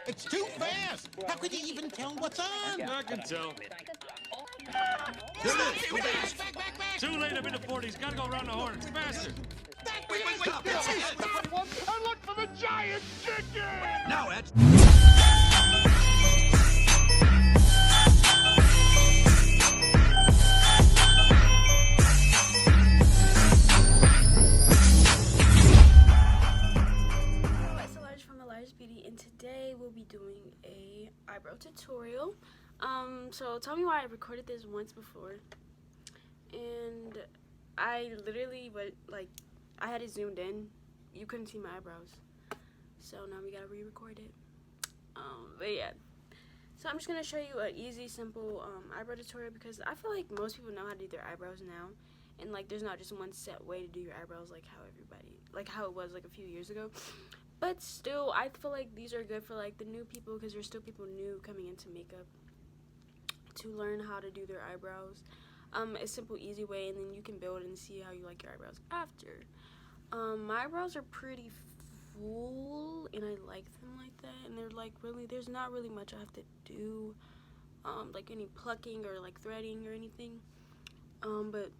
It's too fast. How could you even tell what's on? I can tell. There it is. Go back. Too late, I'm in the 40s. Gotta go around the horn. It's faster. Wait. Stop. I look for the giant chicken! Now, Ed. It's Elijah from Elijah's Beauty, and today we'll be doing a eyebrow tutorial. So tell me why I recorded this once before, and I literally I had it zoomed in. You couldn't see my eyebrows, so now we gotta re-record it. But yeah, so I'm just gonna show you an easy, simple eyebrow tutorial because I feel like most people know how to do their eyebrows now, and like there's not just one set way to do your eyebrows like how it was like a few years ago. But still, I feel like these are good for like the new people because there's still people new coming into makeup to learn how to do their eyebrows. A simple, easy way, and then you can build and see how you like your eyebrows after. My eyebrows are pretty full, and I like them like that. And they're like really, there's not really much I have to do, like any plucking or like threading or anything. But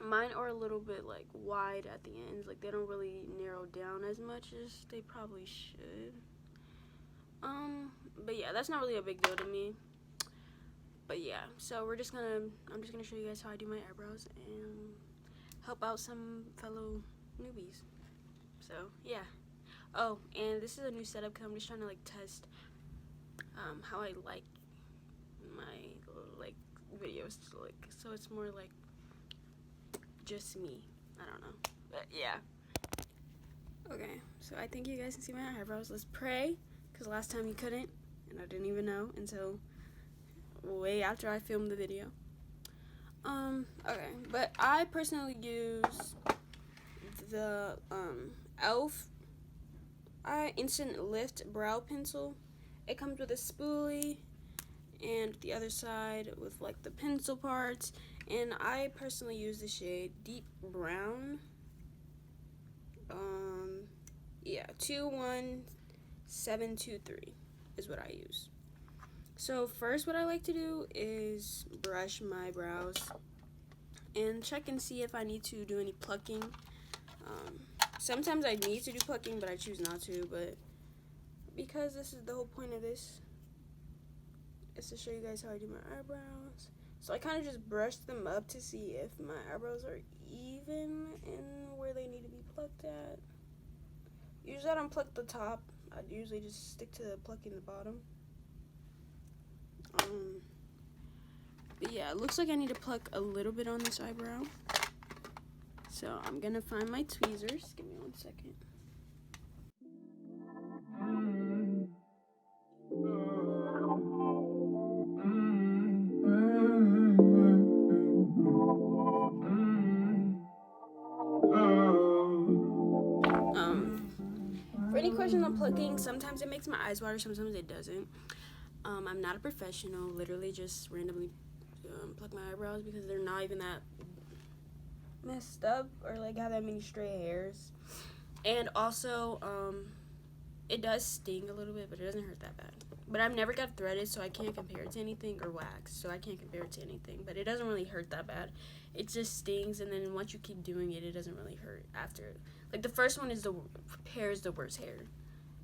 mine are a little bit like wide at the ends, like they don't really narrow down as much as they probably should. But yeah, that's not really a big deal to me. But yeah, so I'm just gonna show you guys how I do my eyebrows and help out some fellow newbies. So yeah. Oh, and this is a new setup because I'm just trying to like test how I like my like videos to look. So it's more like just me. I don't know. But yeah. Okay, so I think you guys can see my eyebrows. Let's pray, because last time you couldn't, and I didn't even know until way after I filmed the video. Okay, but I personally use the e.l.f. Instant Lift Brow Pencil. It comes with a spoolie and the other side with like the pencil parts, and I personally use the shade Deep Brown. Yeah, 21723 is what I use. So first what I like to do is brush my brows and check and see if I need to do any plucking. Sometimes I need to do plucking, but I choose not to, but because this is the whole point of this, is to show you guys how I do my eyebrows. So I kind of just brush them up to see if my eyebrows are even and where they need to be plucked at. Usually I don't pluck the top. I usually just stick to plucking the bottom. But yeah, it looks like I need to pluck a little bit on this eyebrow. So I'm gonna find my tweezers. Give me 1 second. For any questions on plucking, sometimes it makes my eyes water, sometimes it doesn't. I'm not a professional, literally just randomly pluck my eyebrows because they're not even that messed up or like have that many stray hairs. And also, it does sting a little bit, but it doesn't hurt that bad. But I've never got threaded, so I can't compare it to anything, or wax, so I can't compare it to anything. But it doesn't really hurt that bad. It just stings, and then once you keep doing it, it doesn't really hurt after. Like the first one is the worst hair,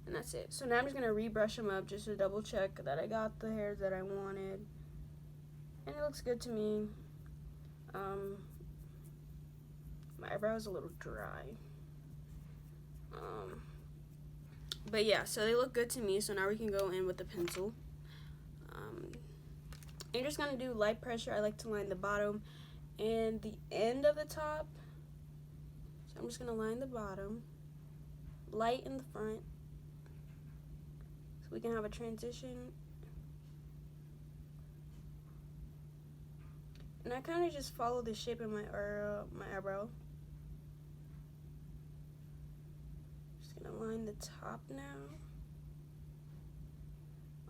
and that's it. So now I'm just gonna rebrush them up just to double check that I got the hairs that I wanted, and it looks good to me. My eyebrow is a little dry. But yeah, so they look good to me. So now we can go in with the pencil. You're just gonna do light pressure. I like to line the bottom and the end of the top. So I'm just gonna line the bottom, light in the front, so we can have a transition. And I kind of just follow the shape of my eyebrow. Line the top now.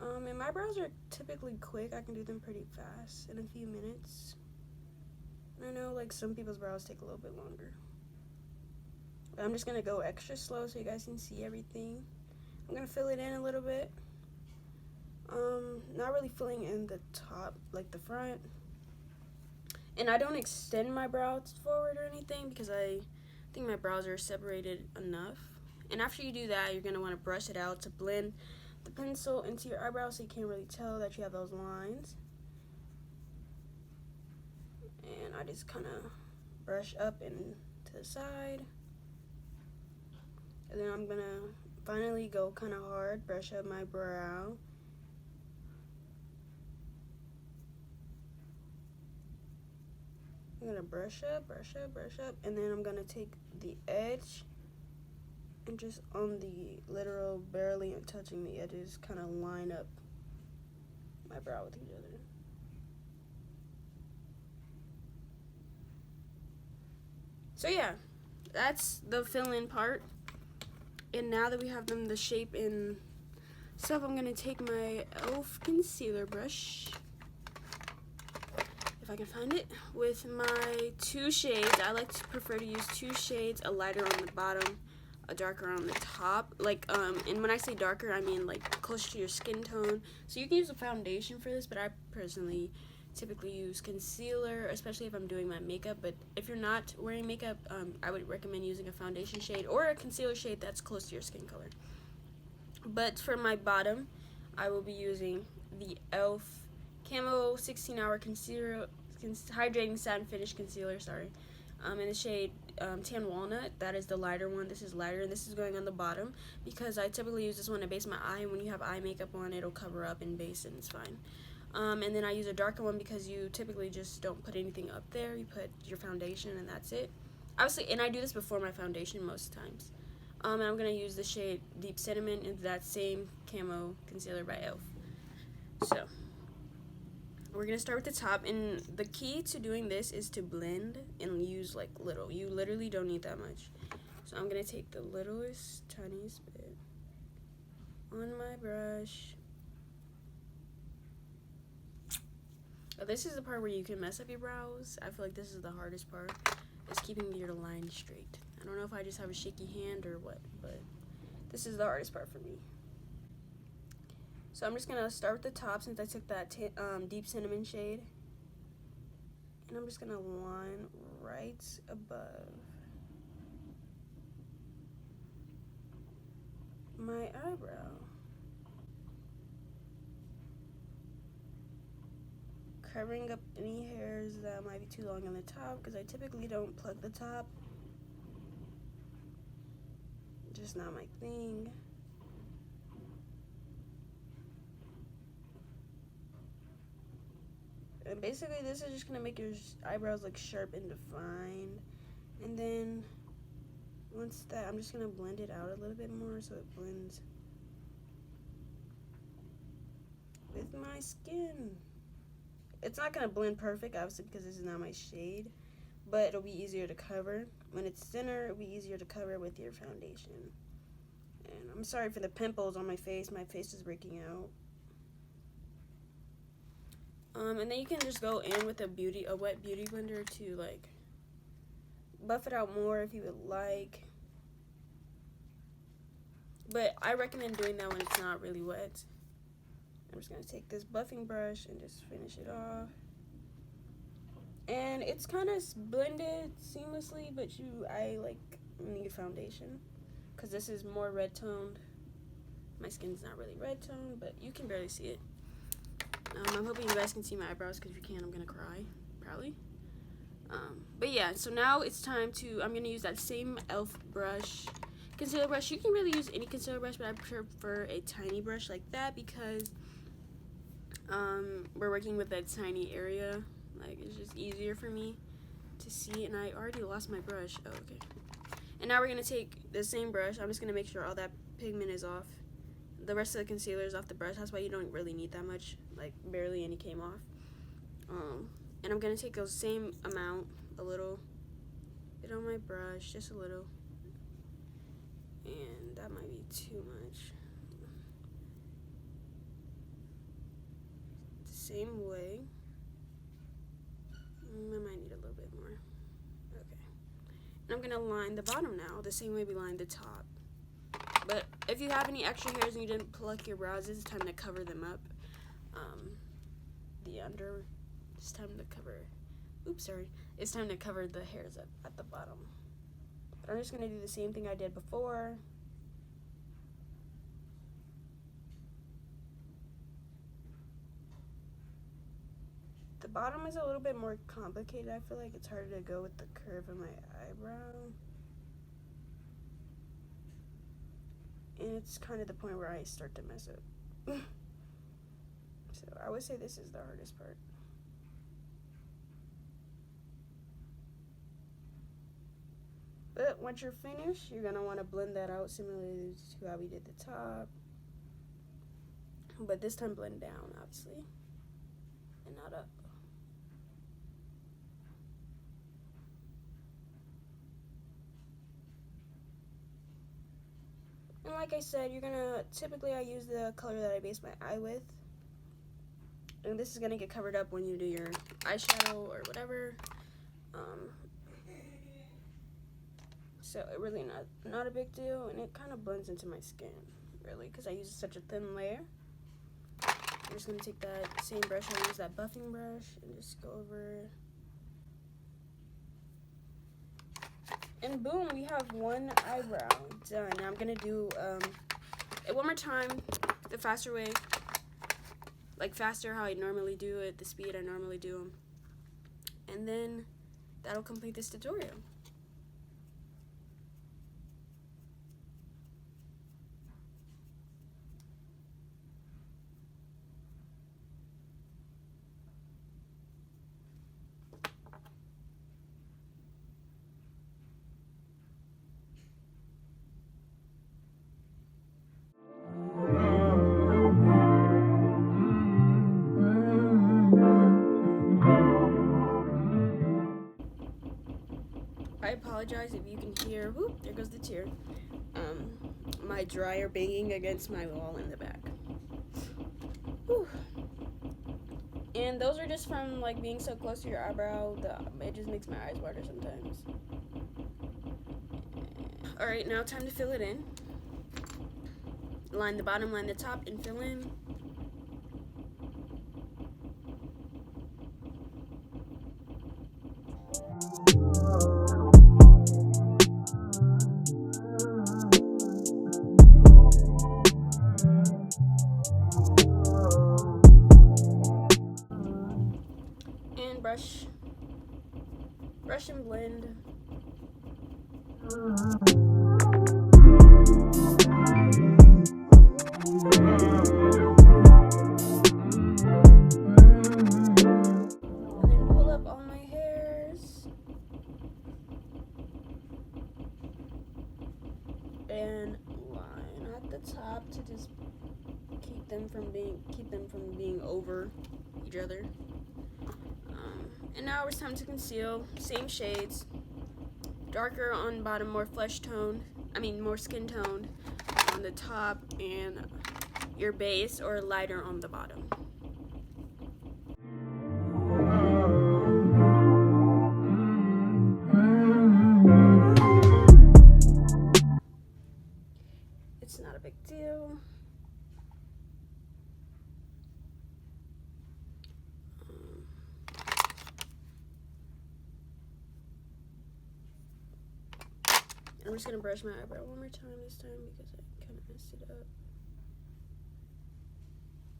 And my brows are typically quick. I can do them pretty fast in a few minutes. I know like some people's brows take a little bit longer. But I'm just gonna go extra slow so you guys can see everything. I'm gonna fill it in a little bit Not really filling in the top, like the front. And I don't extend my brows forward or anything because I think my brows are separated enough. And after you do that, you're going to want to brush it out to blend the pencil into your eyebrows so you can't really tell that you have those lines. And I just kind of brush up and to the side. And then I'm going to finally go kind of hard, brush up my brow. I'm gonna brush up, and then I'm gonna take the edge and just on the literal barely touching the edges, kind of line up my brow with each other. So yeah, that's the fill-in part. And now that we have them the shape and stuff, I'm gonna take my e.l.f. concealer brush, if I can find it, with my 2 shades. I like to prefer to use 2 shades, a lighter on the bottom, a darker on the top. Like, and when I say darker, I mean like closer to your skin tone. So you can use a foundation for this, but I personally typically use concealer, especially if I'm doing my makeup. But if you're not wearing makeup, I would recommend using a foundation shade or a concealer shade that's close to your skin color. But for my bottom, I will be using the e.l.f. Camo 16-hour concealer, hydrating satin finish concealer, in the shade Tan Walnut. That is the lighter one. This is lighter, and this is going on the bottom because I typically use this one to base my eye, and when you have eye makeup on, it'll cover up and base it, and it's fine. And then I use a darker one because you typically just don't put anything up there. You put your foundation, and that's it. Obviously, and I do this before my foundation most times. And I'm going to use the shade Deep Cinnamon in that same camo concealer by e.l.f. So we're going to start with the top, and the key to doing this is to blend and use like little. You literally don't need that much. So I'm going to take the littlest, tiniest bit on my brush. This is the part where you can mess up your brows. I feel like this is the hardest part, is keeping your line straight. I don't know if I just have a shaky hand or what, but this is the hardest part for me. So I'm just going to start with the top since I took that Deep Cinnamon shade. And I'm just going to line right above my eyebrow. Covering up any hairs that might be too long on the top because I typically don't pluck the top. Just not my thing. And basically this is just going to make your eyebrows look sharp and defined. And then once that, I'm just going to blend it out a little bit more so it blends with my skin. It's not going to blend perfect, obviously, because this is not my shade, but it'll be easier to cover. When it's thinner, it'll be easier to cover with your foundation. And I'm sorry for the pimples on my face. My face is breaking out. And then you can just go in with a wet beauty blender to like buff it out more if you would like. But I recommend doing that when it's not really wet. I'm just going to take this buffing brush and just finish it off. And it's kind of blended seamlessly, but I like need a foundation because this is more red toned. My skin's not really red toned, but you can barely see it. I'm hoping you guys can see my eyebrows because if you can't, I'm going to cry, probably. But yeah, so now it's time to, I'm going to use that same e.l.f. brush, concealer brush. You can really use any concealer brush, but I prefer a tiny brush like that because we're working with that tiny area. Like, it's just easier for me to see. And I already lost my brush. Oh, okay. And now we're going to take the same brush. I'm just going to make sure all that pigment is off. The rest of the concealer is off the brush. That's why you don't really need that much. Like, barely any came off. And I'm going to take those same amount, a little bit on my brush, just a little. And that might be too much. Same way. I might need a little bit more. Okay. And I'm going to line the bottom now, the same way we lined the top. But if you have any extra hairs and you didn't pluck your brows, it's time to cover them up. the under. It's time to cover. Oops, sorry. It's time to cover the hairs at the bottom. But I'm just gonna do the same thing I did before. The bottom is a little bit more complicated. I feel like it's harder to go with the curve of my eyebrow. And it's kind of the point where I start to mess up. So I would say this is the hardest part. But once you're finished, you're gonna want to blend that out similarly to how we did the top. But this time blend down, obviously, and not up. And like I said, typically I use the color that I base my eye with. And this is gonna get covered up when you do your eyeshadow or whatever. So it really not a big deal, and it kind of blends into my skin, really, because I use such a thin layer. I'm just gonna take that same brush, I use that buffing brush, and just go over. And boom, we have one eyebrow done. Now I'm gonna do it one more time, the faster way, like faster how I normally do it, the speed I normally do them, and then that'll complete this tutorial. I apologize if you can hear, whoop, there goes the tear, my dryer banging against my wall in the back. Whew. And those are just from like being so close to your eyebrow, it just makes my eyes water sometimes. Alright, now time to fill it in. Line the bottom, line the top, and fill in. And brush and blend. And line at the top to just keep them from being over each other. And now it's time to conceal. Same shades, darker on bottom, more more skin toned on the top, and your base or lighter on the bottom. It's not a big deal. I'm just gonna brush my eyebrow one more time this time because I kind of messed it up.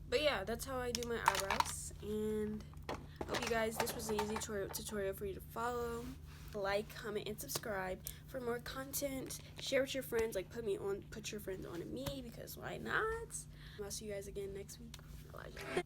But yeah, that's how I do my eyebrows, and I hope you guys, this was an easy tutorial for you to follow. Like, comment, and subscribe for more content. Share with your friends, like put your friends on to me, because why not? I'll see you guys again next week. Elijah.